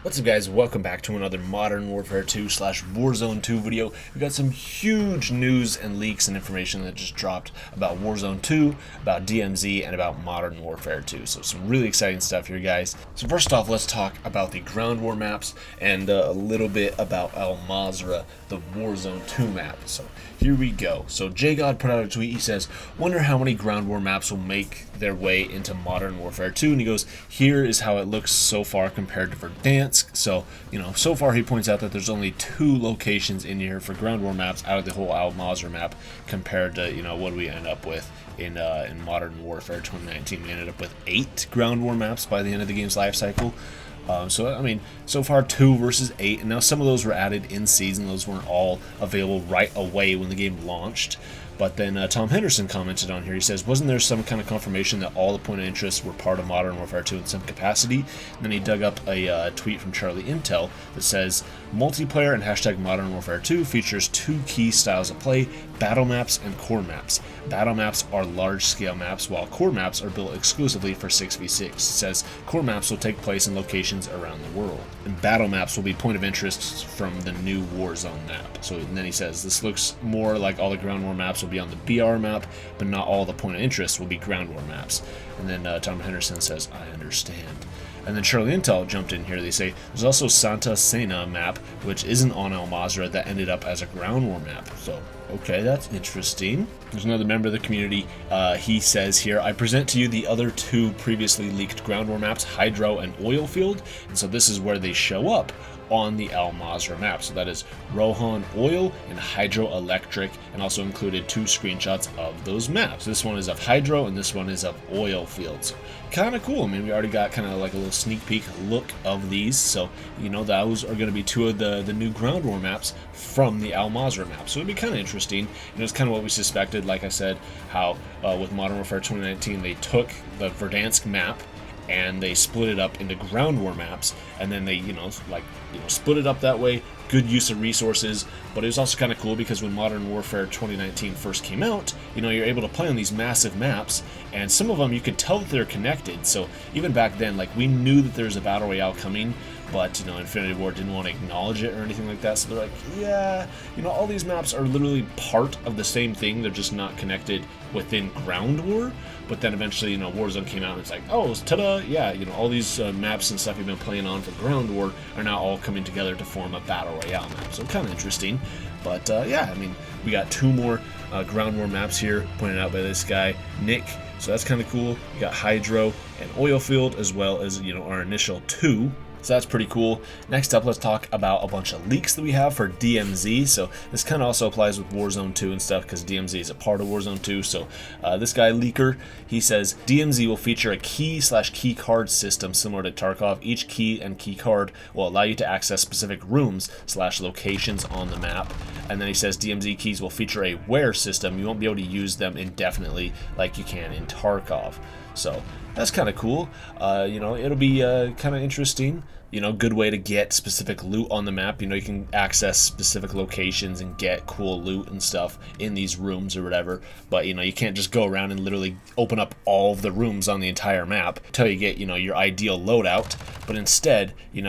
What's up, guys? Welcome back to another Modern Warfare 2 / Warzone 2 video. We got some huge news and leaks and information that just dropped about Warzone 2, about DMZ, and about Modern Warfare 2. So some really exciting stuff here, guys. So first off, let's talk about the ground war maps and a little bit about Al Mazrah, the Warzone 2 map. So here we go. So JGod put out a tweet. He says, "Wonder how many ground war maps will make their way into Modern Warfare 2." And he goes, "Here is how it looks so far compared to Verdansk." So, so far he points out that there's only 2 locations in here for ground war maps out of the whole Al Mazrah map compared to, what we end up with in Modern Warfare 2019. We ended up with 8 ground war maps by the end of the game's life cycle. So far 2 versus 8, and now some of those were added in season. Those weren't all available right away when the game launched. But then Tom Henderson commented on here. He says, "Wasn't there some kind of confirmation that all the point of interest were part of Modern Warfare 2 in some capacity?" And then he dug up a tweet from Charlie Intel that says, "Multiplayer and hashtag Modern Warfare 2 features 2 key styles of play, battle maps and core maps. Battle maps are large-scale maps, while core maps are built exclusively for 6v6. It says core maps will take place in locations around the world, and battle maps will be point of interest from the new Warzone map." So and then he says, "This looks more like all the ground war maps will be on the BR map, but not all the point of interest will be ground war maps." And then Tom Henderson says, "I understand." And then Charlie Intel jumped in here. They say there's also Santa Cena map, which isn't on Al Mazrah, that ended up as a ground war map. So, okay, that's interesting. There's another member of the community. He says here, "I present to you the other 2 previously leaked ground war maps, Hydro and Oilfield." And so this is where they show up on the Al Mazrah map. So that is Rohan Oil and Hydroelectric, and also included 2 screenshots of those maps. This one is of Hydro and this one is of Oil Fields. Kind of cool. I mean, we already got kind of like a little sneak peek look of these. So, those are going to be 2 of the new ground war maps from the Al Mazrah map. So it'd be kind of interesting. And it's kind of what we suspected. Like I said, how with Modern Warfare 2019, they took the Verdansk map and they split it up into ground war maps, and then they split it up that way. Good use of resources. But it was also kind of cool because when Modern Warfare 2019 first came out, you're able to play on these massive maps, and some of them you could tell that they're connected. So even back then, we knew that there was a battle royale coming, but Infinity Ward didn't want to acknowledge it or anything like that. So they're like, yeah, all these maps are literally part of the same thing. They're just not connected within ground war. But then eventually, Warzone came out and it's like, oh, ta-da, yeah, all these maps and stuff you've been playing on for ground war are now all coming together to form a battle royale map. So kind of interesting. But yeah, we got 2 more ground war maps here pointed out by this guy, Nick. So that's kind of cool. We got Hydro and Oilfield, as well as, our initial 2. So that's pretty cool. Next up, let's talk about a bunch of leaks that we have for DMZ. So this kind of also applies with Warzone 2 and stuff, because DMZ is a part of Warzone 2. So this guy, Leaker, he says DMZ will feature a key/key card system similar to Tarkov. Each key and key card will allow you to access specific rooms/locations on the map. And then he says DMZ keys will feature a wear system. You won't be able to use them indefinitely like you can in Tarkov. So that's kind of cool. It'll be kind of interesting. Good way to get specific loot on the map. You can access specific locations and get cool loot and stuff in these rooms or whatever. But, you can't just go around and literally open up all of the rooms on the entire map until you get, your ideal loadout. But instead, you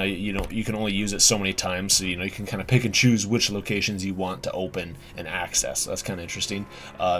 can only use it so many times. So, you can kind of pick and choose which locations you want to open and access. So that's kind of interesting.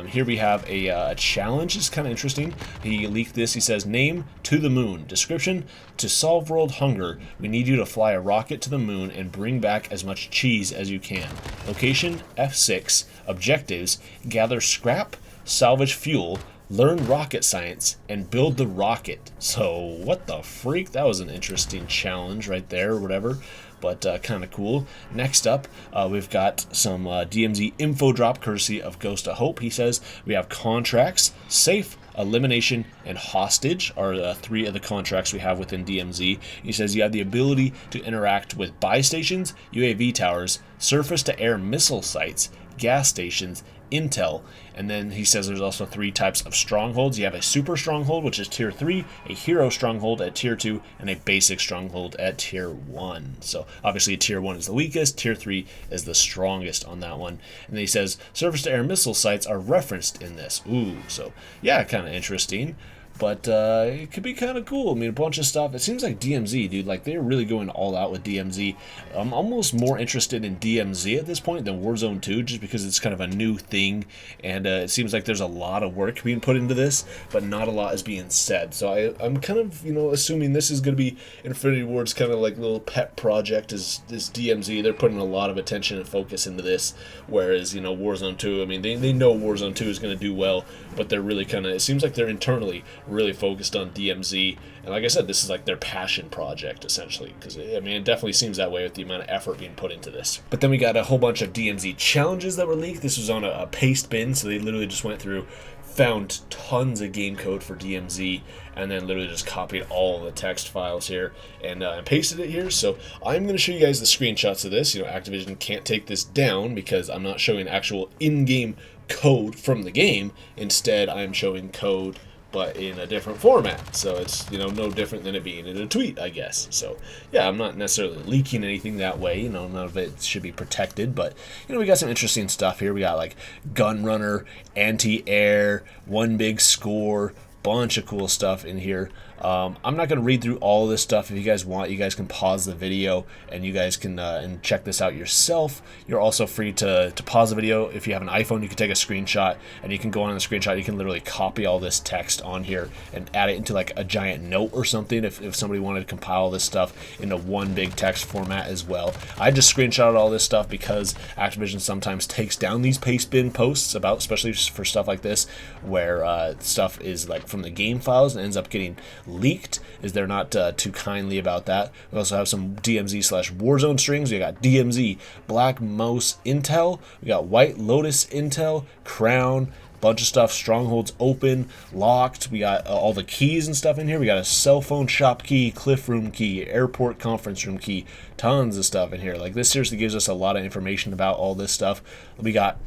Here we have a challenge. It's kind of interesting. He leaked this. He says, "Name to the moon. Description: to solve world hunger, we need you to fly a rocket to the moon and bring back as much cheese as you can. Location: F6. Objectives: gather scrap, salvage fuel, learn rocket science, and build the rocket." So what the freak? That was an interesting challenge right there, or whatever. But kind of cool. Next up, we've got some DMZ info drop courtesy of Ghost of Hope. He says we have contracts, safe, elimination, and hostage are 3 of the contracts we have within DMZ. He says you have the ability to interact with buy stations, UAV towers, surface-to-air missile sites, gas stations, intel, and then he says there's also 3 types of strongholds. You have a super stronghold, which is tier 3, a hero stronghold at tier 2, and a basic stronghold at tier 1. So obviously tier 1 is the weakest, tier 3 is the strongest on that one. And then he says surface to air missile sites are referenced in this. Ooh, so yeah, kind of interesting. but it could be kind of cool. I mean, a bunch of stuff. It seems like DMZ, dude, like they're really going all out with DMZ. I'm almost more interested in DMZ at this point than Warzone 2, just because it's kind of a new thing, and it seems like there's a lot of work being put into this, but not a lot is being said. So I'm kind of, you know, assuming this is going to be Infinity Ward's kind of like little pet project is DMZ. They're putting a lot of attention and focus into this, whereas, you know, Warzone 2, I mean, they know Warzone 2 is going to do well, but they're really kind of, it seems like they're internally really focused on DMZ, and like I said, this is like their passion project, essentially, because, I mean, it definitely seems that way with the amount of effort being put into this. But then we got a whole bunch of DMZ challenges that were leaked. This was on a paste bin, so they literally just went through, found tons of game code for DMZ, and then literally just copied all the text files here and pasted it here. So I'm going to show you guys the screenshots of this. You know, Activision can't take this down because I'm not showing actual in-game code from the game. Instead, I'm showing code but in a different format, so it's, you know, no different than it being in a tweet, I guess. So yeah, I'm not necessarily leaking anything that way, you know, none of it should be protected, but, you know, we got some interesting stuff here. We got like gun runner, anti-air, one big score, bunch of cool stuff in here. I'm not going to read through all this stuff. If you guys want, you guys can pause the video and you guys can and check this out yourself. You're also free to pause the video. If you have an iPhone, you can take a screenshot, and you can go on the screenshot. You can literally copy all this text on here and add it into like a giant note or something if somebody wanted to compile this stuff into one big text format as well. I just screenshotted all this stuff because Activision sometimes takes down these paste bin posts about, especially for stuff like this, where stuff is like from the game files and ends up getting leaked, is they're not too kindly about that. We also have some DMZ/Warzone strings. We got DMZ Black Mouse Intel, we got White Lotus Intel, Crown, bunch of stuff, strongholds open, locked. We got all the keys and stuff in here. We got a cell phone shop key, cliff room key, airport conference room key, tons of stuff in here. Like, this seriously gives us a lot of information about all this stuff. We got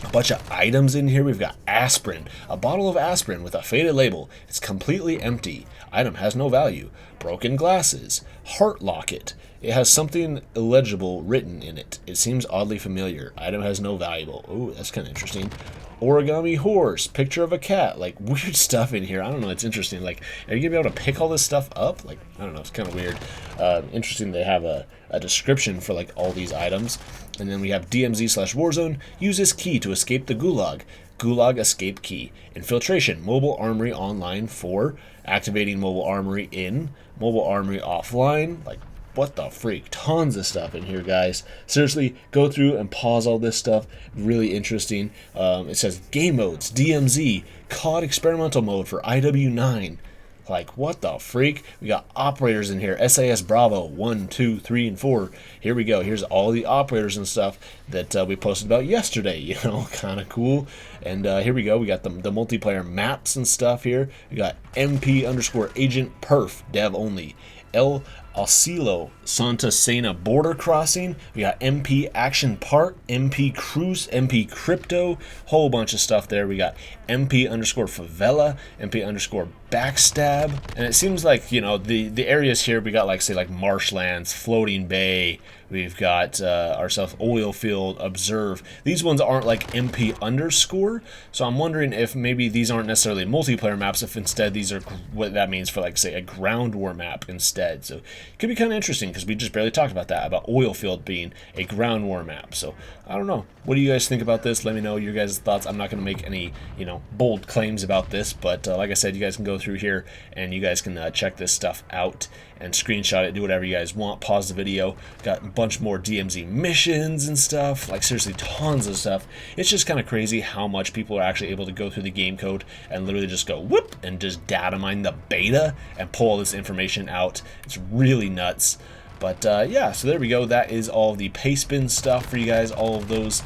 a bunch of items in here. We've got aspirin, a bottle of aspirin with a faded label. It's completely empty. Item has no value. Broken glasses. Heart locket. It has something illegible written in it. It seems oddly familiar. Item has no valuable. Ooh, that's kind of interesting. Origami horse, picture of a cat, like weird stuff in here. I don't know, it's interesting. Like, are you gonna be able to pick all this stuff up? Like, I don't know, it's kind of weird. Interesting they have a description for like all these items. And then we have DMZ/Warzone, use this key to escape the gulag. Gulag escape key. Infiltration, mobile armory online 4, activating mobile armory in, mobile armory offline. Like, what the freak? Tons of stuff in here, guys. Seriously, go through and pause all this stuff. Really interesting. It says game modes, DMZ, COD experimental mode for IW9. Like, what the freak? We got operators in here. SAS Bravo 1, 2, 3, and 4. Here we go. Here's all the operators and stuff that we posted about yesterday. You know, kind of cool. And here we go. We got the multiplayer maps and stuff here. We got MP_agent perf dev only. El Oscilo Santa Sena border crossing. We got MP action part, MP cruise, MP crypto, whole bunch of stuff there. We got MP_favela, MP_ backstab, and it seems like, you know, the areas here, we got like, say, like marshlands, floating bay. We've got ourselves oil field, observe. These ones aren't like MP_, so I'm wondering if maybe these aren't necessarily multiplayer maps, if instead these are what that means for, like, say, a ground war map instead. So it could be kind of interesting because we just barely talked about that, about oil field being a ground war map. So I don't know. What do you guys think about this? Let me know your guys' thoughts. I'm not going to make any, you know, bold claims about this, but like I said, you guys can go through here and you guys can check this stuff out and screenshot it, do whatever you guys want, pause the video. Got a bunch more DMZ missions and stuff, like seriously tons of stuff. It's just kind of crazy how much people are actually able to go through the game code and literally just go whoop and just data mine the beta and pull all this information out. It's really nuts. But yeah, so there we go. That is all of the paste bin stuff for you guys, all of those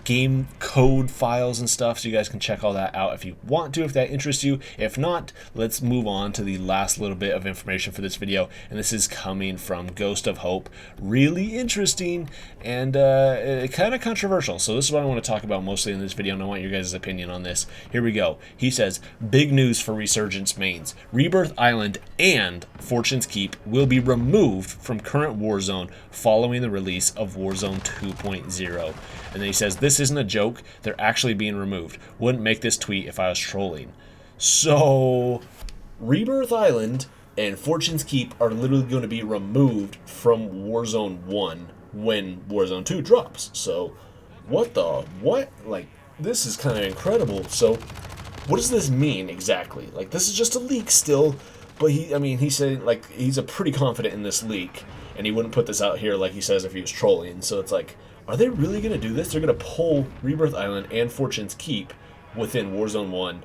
game code files and stuff, so you guys can check all that out if you want to, if that interests you. If not, let's move on to the last little bit of information for this video, and this is coming from Ghost of Hope. Really interesting and kind of controversial, so this is what I want to talk about mostly in this video, and I want your guys' opinion on this. Here we go. He says, big news for Resurgence mains. Rebirth Island and Fortune's Keep will be removed from current Warzone following the release of Warzone 2.0. And then he says, this isn't a joke, they're actually being removed. Wouldn't make this tweet if I was trolling. So, Rebirth Island and Fortune's Keep are literally going to be removed from Warzone 1 when Warzone 2 drops. So, what? Like, this is kind of incredible. So, what does this mean exactly? Like, this is just a leak still, but he said, like, he's a pretty confident in this leak, and he wouldn't put this out here like he says if he was trolling. So it's like, are they really going to do this? They're going to pull Rebirth Island and Fortune's Keep within Warzone 1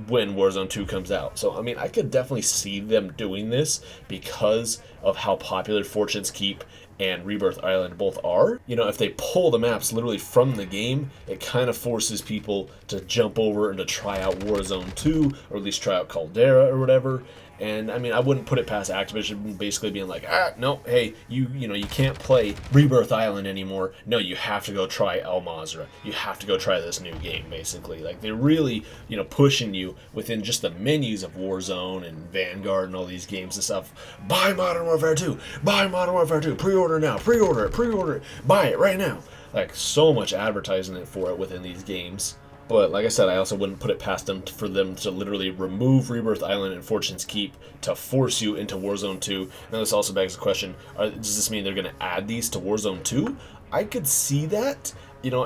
when Warzone 2 comes out. So, I mean, I could definitely see them doing this because of how popular Fortune's Keep and Rebirth Island both are. You know, if they pull the maps literally from the game, it kind of forces people to jump over and to try out Warzone 2, or at least try out Caldera or whatever. And I mean, I wouldn't put it past Activision basically being like, no, hey, you can't play Rebirth Island anymore. No, you have to go try El Mazrah. You have to go try this new game, basically. Like, they're really, pushing you within just the menus of Warzone and Vanguard and all these games and stuff. Buy Modern Warfare 2. Buy Modern Warfare 2. Pre-order now. Pre-order it. Pre-order it. Buy it right now. Like, so much advertising for it within these games. But like I said, I also wouldn't put it past them for them to literally remove Rebirth Island and Fortune's Keep to force you into Warzone 2. Now this also begs the question, does this mean they're going to add these to Warzone 2? I could see that.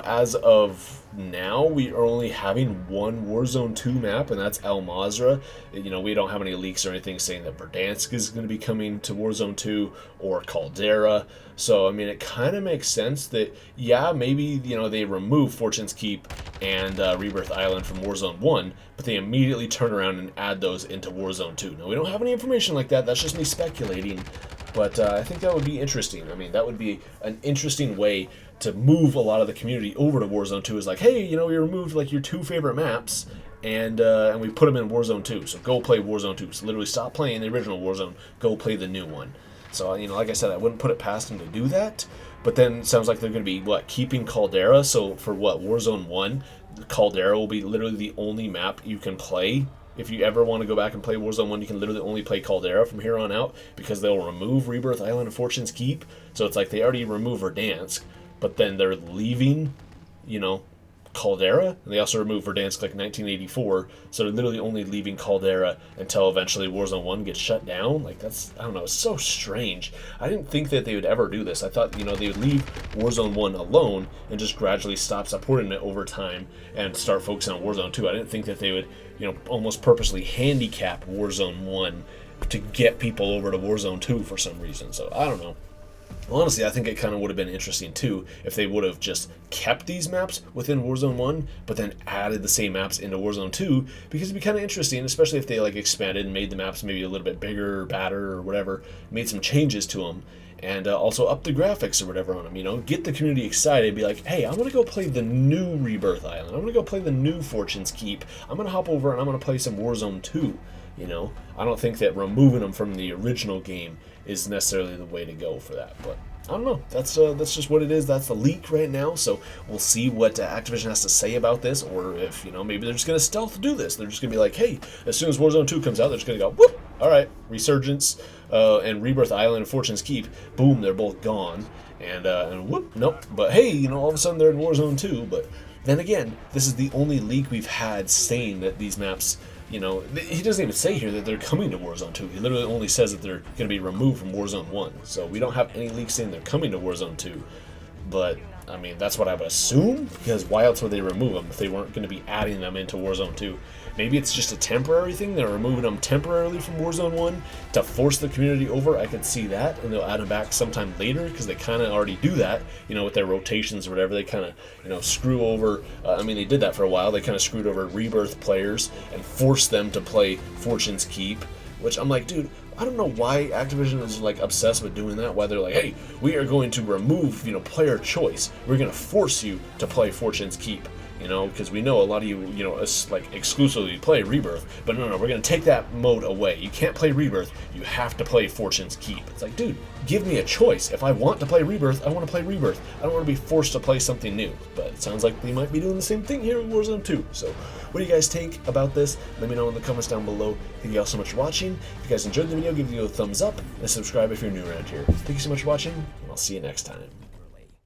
As of now, we are only having one Warzone 2 map, and that's El Mazrah. We don't have any leaks or anything saying that Verdansk is going to be coming to Warzone 2 or Caldera. So, I mean, it kind of makes sense that, yeah, maybe, they remove Fortune's Keep and Rebirth Island from Warzone 1, but they immediately turn around and add those into Warzone 2. Now, we don't have any information like that. That's just me speculating. But I think that would be interesting. I mean, that would be an interesting way to move a lot of the community over to Warzone 2. Is like, hey, we removed like your 2 favorite maps, and we put them in Warzone 2. So go play Warzone 2. So literally stop playing the original Warzone, go play the new one. So, like I said, I wouldn't put it past them to do that. But then it sounds like they're going to be, keeping Caldera. So for Warzone 1, Caldera will be literally the only map you can play. If you ever want to go back and play Warzone 1, you can literally only play Caldera from here on out, because they'll remove Rebirth Island and Fortune's Keep. So it's like they already removed Verdansk, but then they're leaving, Caldera, and they also removed Verdansk like 1984, so they're literally only leaving Caldera until eventually Warzone 1 gets shut down. Like, that's, I don't know, it's so strange. I didn't think that they would ever do this. I thought, they would leave Warzone 1 alone and just gradually stop supporting it over time and start focusing on Warzone 2. I didn't think that they would, almost purposely handicap Warzone 1 to get people over to Warzone 2 for some reason. So, I don't know. Honestly, I think it kind of would have been interesting too if they would have just kept these maps within Warzone 1, but then added the same maps into Warzone 2, because it'd be kind of interesting, especially if they expanded and made the maps maybe a little bit bigger or badder or whatever, made some changes to them, and also up the graphics or whatever on them, get the community excited, be like, hey, I'm going to go play the new Rebirth Island, I'm going to go play the new Fortune's Keep, I'm going to hop over and I'm going to play some Warzone 2. I don't think that removing them from the original game is necessarily the way to go for that, but I don't know. That's just what it is. That's the leak right now, so we'll see what Activision has to say about this, or if, maybe they're just going to stealth do this. They're just going to be like, hey, as soon as Warzone 2 comes out, they're just going to go, whoop, all right, Resurgence and Rebirth Island and Fortune's Keep, boom, they're both gone, and whoop, nope, but hey, all of a sudden they're in Warzone 2, but then again, this is the only leak we've had saying that these maps, he doesn't even say here that they're coming to Warzone 2. He literally only says that they're going to be removed from Warzone 1. So we don't have any leaks saying they're coming to Warzone 2. But, I mean, that's what I would assume, because why else would they remove them if they weren't going to be adding them into Warzone 2? Maybe it's just a temporary thing. They're removing them temporarily from Warzone 1 to force the community over. I could see that, and they'll add them back sometime later, because they kind of already do that, with their rotations or whatever. They kind of, screw over. They did that for a while. They kind of screwed over Rebirth players and forced them to play Fortune's Keep, which I'm like, dude, I don't know why Activision is obsessed with doing that. Why they're like, hey, we are going to remove player choice. We're going to force you to play Fortune's Keep. Because we know a lot of you, exclusively play Rebirth, but no, we're going to take that mode away. You can't play Rebirth, you have to play Fortune's Keep. It's like, dude, give me a choice. If I want to play Rebirth, I want to play Rebirth. I don't want to be forced to play something new. But it sounds like they might be doing the same thing here in Warzone 2. So, what do you guys think about this? Let me know in the comments down below. Thank you all so much for watching. If you guys enjoyed the video, give the video a thumbs up, and subscribe if you're new around here. Thank you so much for watching, and I'll see you next time.